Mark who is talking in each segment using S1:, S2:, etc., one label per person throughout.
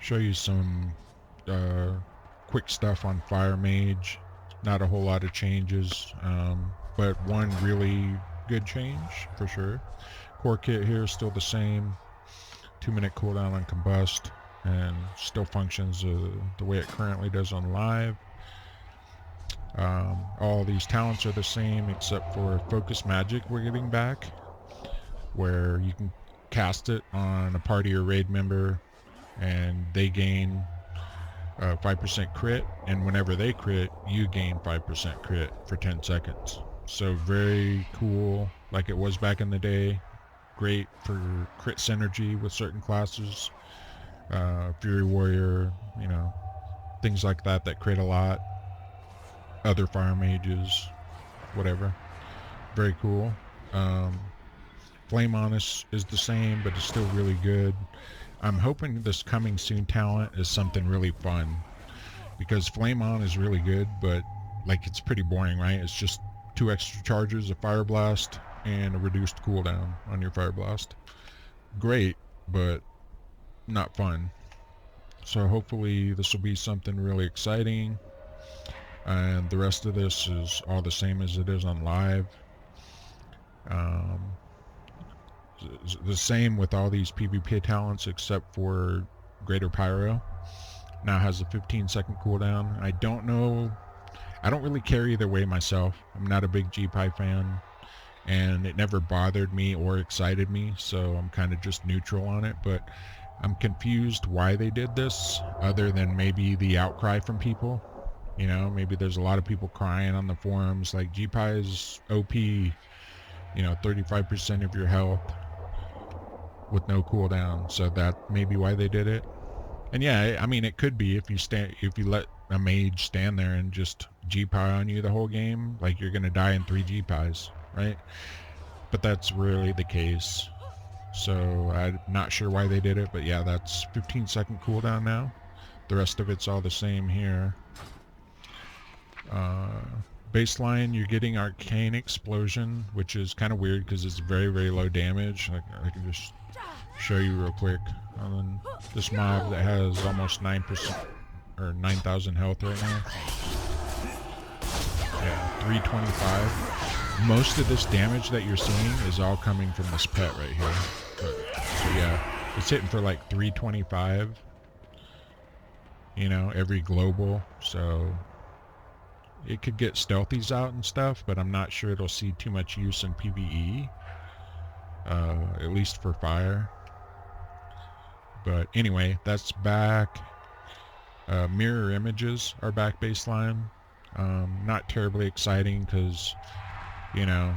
S1: show you some quick stuff on Fire Mage. Not a whole lot of changes, but one really good change for sure. Core kit here is still the same. 2-minute cooldown on Combust, and still functions the way it currently does on live. All these talents are the same except for Focus Magic we're getting back, where you can cast it on a party or raid member and they gain 5% crit, and whenever they crit, you gain 5% crit for 10 seconds. So very cool, like it was back in the day. Great for crit synergy with certain classes. Fury Warrior, you know, things like that crit a lot. Other Fire Mages, whatever. Very cool. Flame On is the same, but it's still really good. I'm hoping this coming soon talent is something really fun, because Flame On is really good, but like it's pretty boring, right? It's just 2 extra charges, a Fire Blast, and a reduced cooldown on your Fire Blast. Great, but not fun. So hopefully this will be something really exciting, and the rest of this is all the same as it is on live. The same with all these PvP talents except for Greater Pyro. Now has a 15-second cooldown. I don't really care either way myself. I'm not a big GPI fan, and it never bothered me or excited me, so I'm kind of just neutral on it. But I'm confused why they did this, other than maybe the outcry from people. You know, maybe there's a lot of people crying on the forums like GPI is OP, you know, 35% of your health with no cooldown. So that may be why they did it. And yeah, I mean, it could be if you let a mage stand there and just GPI on you the whole game, like you're gonna die in 3 GPIs, right? But that's really the case. So I'm not sure why they did it, but yeah, that's 15-second cooldown now. The rest of it's all the same here. Baseline, you're getting Arcane Explosion, which is kind of weird because it's very, very low damage. I can just show you real quick. On this mob that has almost 9% or 9,000 health right now. Yeah, 325. Most of this damage that you're seeing is all coming from this pet right here. So yeah, it's hitting for like 325. You know, every global. So it could get stealthies out and stuff, but I'm not sure it'll see too much use in PvE. At least for fire. But anyway, that's back. Mirror images are back baseline. Not terribly exciting because, you know,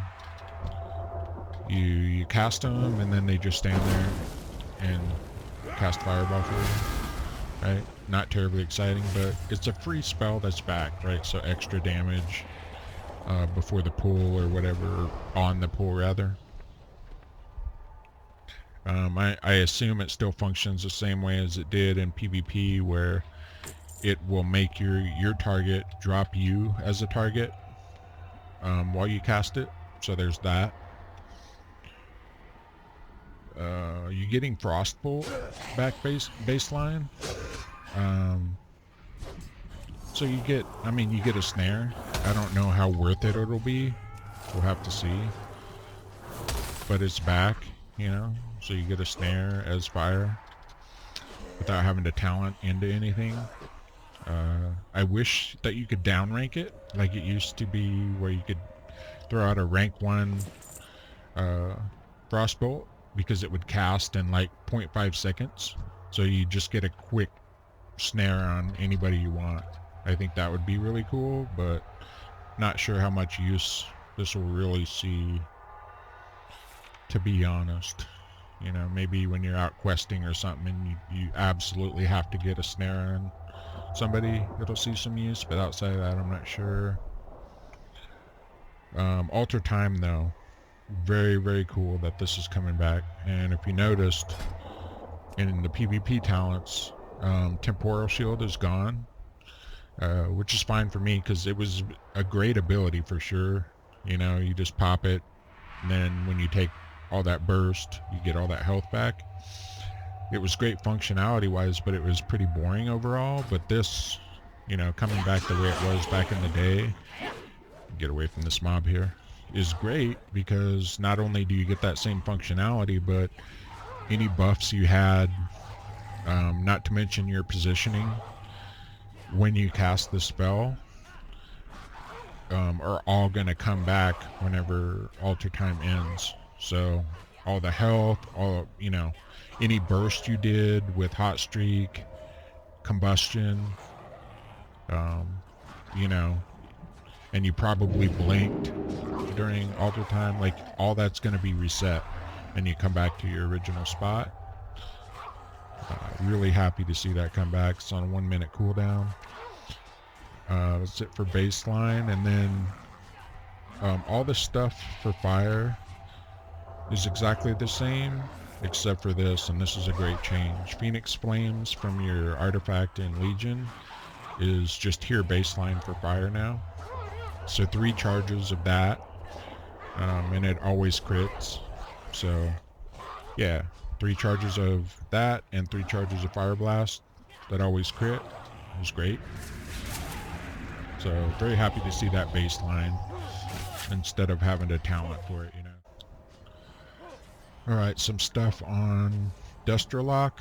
S1: you cast them and then they just stand there and cast fireball for you, right? Not terribly exciting, but it's a free spell that's back, right? So extra damage before the pool or whatever, or on the pool rather. I assume it still functions the same way as it did in PvP, where it will make your target drop you as a target while you cast it. So there's that. You're getting Frostbolt back baseline. So you get a snare. I don't know how worth it it'll be. We'll have to see. But it's back, you know. So you get a snare as fire without having to talent into anything. I wish that you could downrank it like it used to be, where you could throw out a rank 1 Frostbolt, because it would cast in like 0.5 seconds. So you just get a quick snare on anybody you want. I think that would be really cool, but not sure how much use this will really see, to be honest. You know, maybe when you're out questing or something and you absolutely have to get a snare on somebody, it'll see some use, but outside of that, I'm not sure. Alter Time, though, very, very cool that this is coming back. And if you noticed, in the PvP talents, Temporal Shield is gone, which is fine for me because it was a great ability for sure. You know, you just pop it, and then when you take all that burst, you get all that health back. it was great functionality wise, but it was pretty boring overall. But this, you know, coming back the way it was back in the day, get away from this mob here, is great because not only do you get that same functionality, but any buffs you had, not to mention your positioning when you cast the spell, are all going to come back whenever altar time ends. So all the health, all, you know, any burst you did with hot streak, combustion, you know, and you probably blinked during altar time, like all that's going to be reset and you come back to your original spot. Really happy to see that come back. It's on a 1 minute cooldown. That's it for baseline, and then all the stuff for fire is exactly the same except for this, and this is a great change. Phoenix Flames from your artifact in Legion is just here baseline for fire now. So 3 charges of that, and it always crits. So yeah, 3 charges of that and 3 charges of Fire Blast that always crit. It was great. So very happy to see that baseline instead of having to talent for it, you know. Alright, some stuff on Destralock,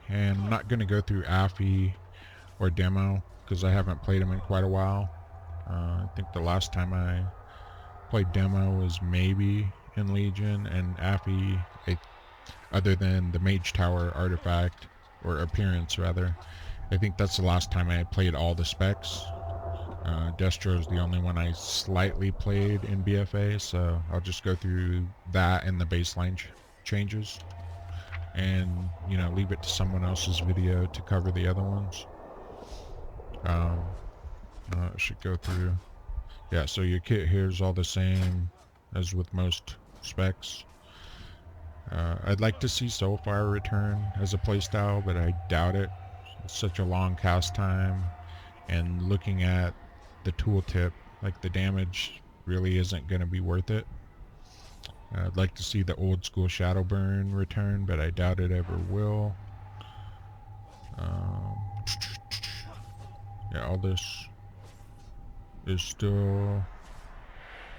S1: and I'm not going to go through Affy or Demo because I haven't played them in quite a while. I think the last time I played Demo was maybe in Legion, and Affy, other than the Mage Tower artifact, or appearance rather, I think that's the last time I played all the specs. Destro is the only one I slightly played in BFA, so I'll just go through that and the baseline changes, and you know, leave it to someone else's video to cover the other ones. I should go through. Yeah, so your kit here is all the same as with most specs. I'd like to see Soulfire return as a playstyle, but I doubt it. It's such a long cast time, and looking at the tooltip, like the damage really isn't going to be worth it. I'd like to see the old school Shadowburn return, but I doubt it ever will. Yeah, all this is still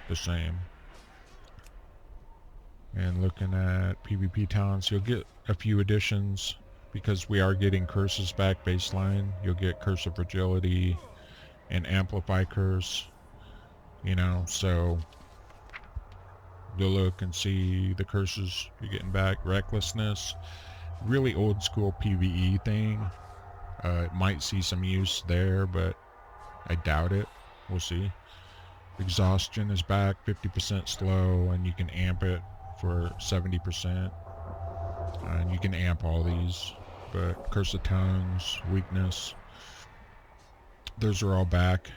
S1: the same. And looking at PvP talents, you'll get a few additions because we are getting curses back baseline. You'll get Curse of Fragility and Amplify Curse, you know, so you'll look and see the curses you're getting back. Recklessness, really old school PvE thing. It might see some use there, but I doubt it. We'll see. Exhaustion is back, 50% slow, and you can amp it for 70%. And you can amp all these, but Curse of Tongues, Weakness, those are all back.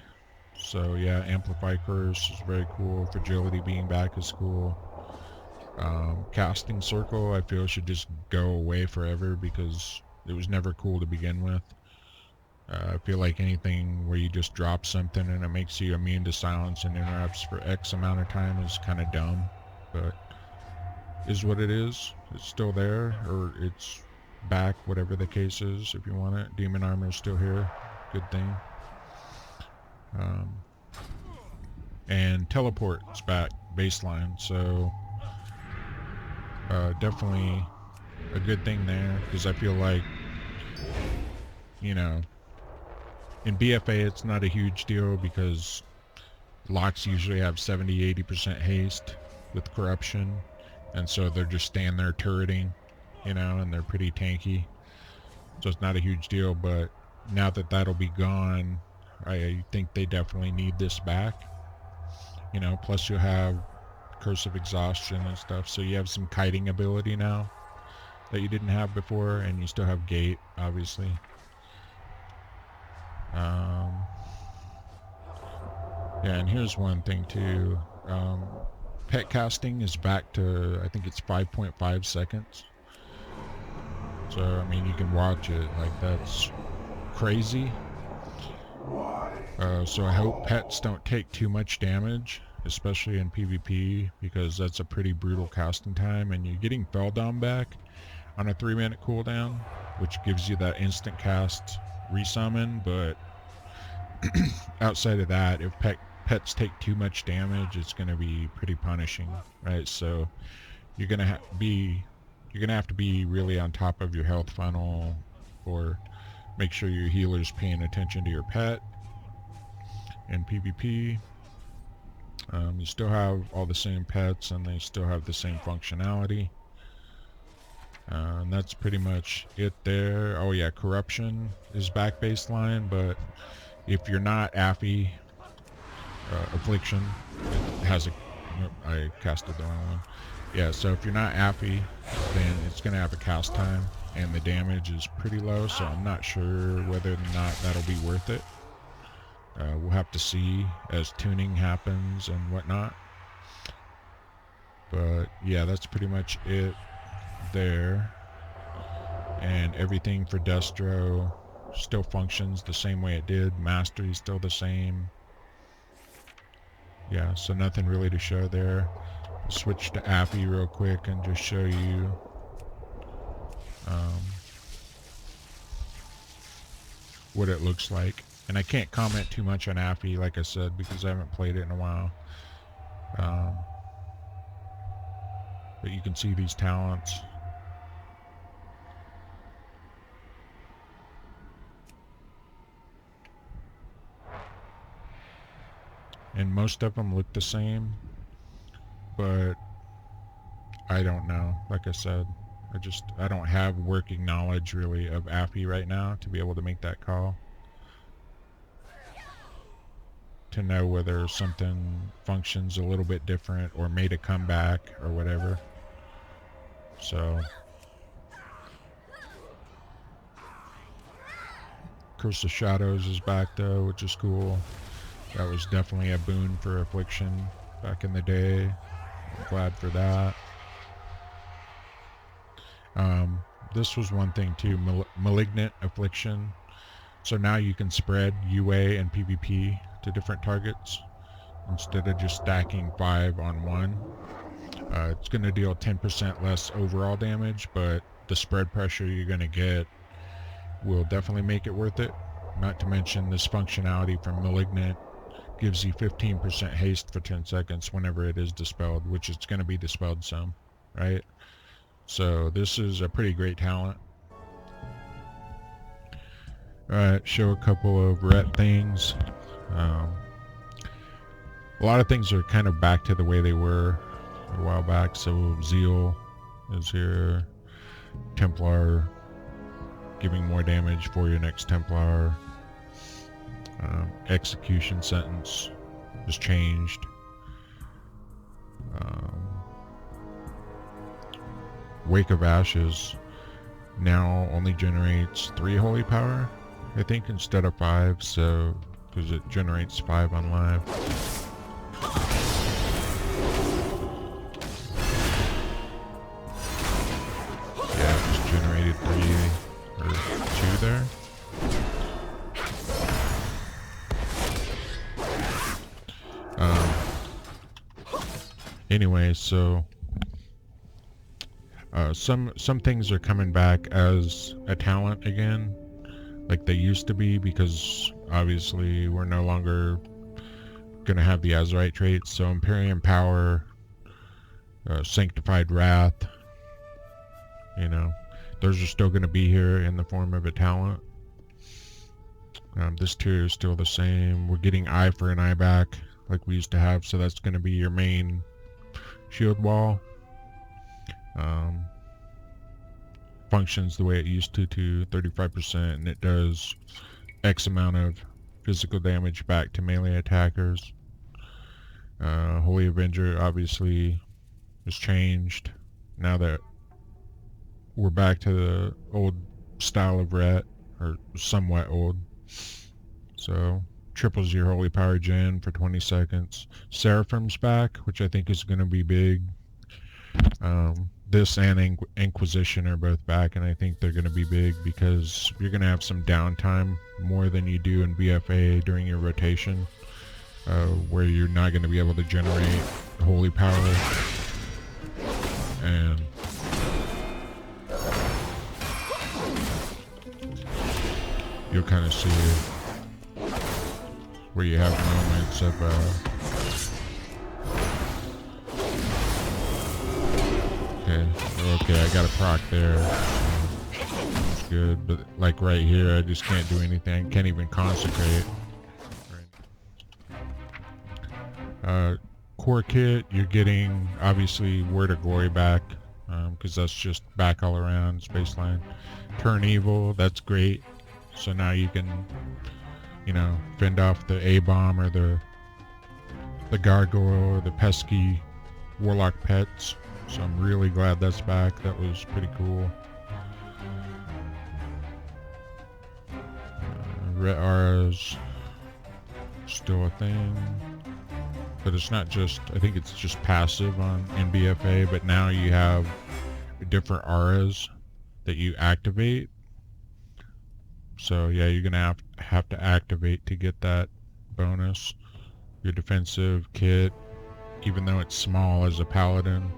S1: So yeah, Amplify Curse is very cool. Fragility being back is cool. Casting Circle, I feel, should just go away forever because it was never cool to begin with. I feel like anything where you just drop something and it makes you immune to silence and interrupts for X amount of time is kind of dumb, but is what it is. It's still there, or it's back, whatever the case is, if you want it. Demon Armor is still here. Good thing. And Teleport is back, baseline, so definitely a good thing there, because I feel like, you know, in BFA it's not a huge deal because locks usually have 70-80% haste with corruption, and so they're just standing there turreting, you know, and they're pretty tanky, so it's not a huge deal. But now that that'll be gone, I think they definitely need this back, you know. Plus you'll have Curse of Exhaustion and stuff, so you have some kiting ability now that you didn't have before, and you still have Gate, obviously. Yeah, and here's one thing too. Pet casting is back to, I think it's 5.5 seconds. So, I mean, you can watch it. Like, that's crazy. So I hope pets don't take too much damage, especially in PvP, because that's a pretty brutal casting time, and you're getting Feldom back. on a 3-minute cooldown, which gives you that instant cast resummon, but outside of that, if pets take too much damage, it's going to be pretty punishing, right? So you're going to have to be really on top of your health funnel, or make sure your healer's paying attention to your pet. In PvP, you still have all the same pets and they still have the same functionality. And that's pretty much it there. Oh yeah, corruption is back baseline, but if you're not Affy, affliction, it has a, I casted the wrong one. Yeah, so if you're not Affy, then it's going to have a cast time, and the damage is pretty low, so I'm not sure whether or not that'll be worth it. We'll have to see as tuning happens and whatnot. But yeah, that's pretty much it there. And everything for Destro still functions the same way it did. Mastery is still the same. Yeah, so nothing really to show there. I'll switch to Affy real quick and just show you what it looks like. And I can't comment too much on Affy, like I said, because I haven't played it in a while. But you can see these talents. And most of them look the same, but I don't know. Like I said, I don't have working knowledge really of Affy right now to be able to make that call, to know whether something functions a little bit different or made a comeback or whatever. So Curse of Shadows is back though, which is cool. That was definitely a boon for Affliction back in the day. I'm glad for that. This was one thing too, Malignant Affliction. So now you can spread UA and PvP to different targets instead of just stacking 5 on one. It's going to deal 10% less overall damage, but the spread pressure you're going to get will definitely make it worth it. Not to mention this functionality from Malignant gives you 15% haste for 10 seconds whenever it is dispelled, which it's going to be dispelled some, right? So this is a pretty great talent. Alright, show a couple of ret things. A lot of things are kind of back to the way they were a while back. So Zeal is here. Templar, giving more damage for your next Templar. Execution sentence was changed. Wake of Ashes now only generates 3 holy power, I think, instead of 5, so because it generates 5 on live. Yeah, it just generated 3 or 2 there. Anyway, so some things are coming back as a talent again, like they used to be, because obviously we're no longer gonna have the Azerite traits. So Imperium Power, Sanctified Wrath, you know, those are still gonna be here in the form of a talent. This tier is still the same. We're getting eye for an eye back like we used to have, so that's gonna be your main shield wall. Functions the way it used to 35%, and it does X amount of physical damage back to melee attackers. Holy Avenger obviously has changed now that we're back to the old style of ret, or somewhat old. So triples your holy power gen for 20 seconds. Seraphim's back, which I think is going to be big. This and Inquisition are both back, and I think they're going to be big because you're going to have some downtime more than you do in BFA during your rotation, where you're not going to be able to generate holy power. And you'll kind of see where you have moments of okay, I got a proc there. That's good, but like right here, I just can't do anything. I can't even consecrate. Core kit, you're getting obviously Word of Glory back, because that's just back all around baseline. Turn evil, that's great. So now you can, you know, fend off the A-bomb or the gargoyle or the pesky Warlock pets. So I'm really glad that's back. That was pretty cool. Ret auras still a thing, but it's not just, I think it's just passive on NBFA, but now you have different auras that you activate. So yeah, you're gonna have to activate to get that bonus. Your defensive kit, even though it's small as a paladin,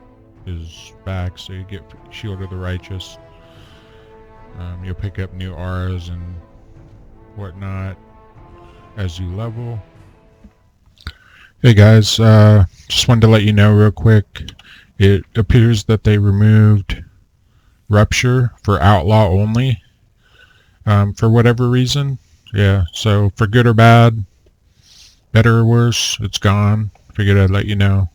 S1: is back, so you get Shield of the Righteous. You'll pick up new auras and whatnot as you level. Hey guys, just wanted to let you know real quick, it appears that they removed Rupture for Outlaw only, for whatever reason. Yeah, so for good or bad, better or worse, it's gone. Figured I'd let you know.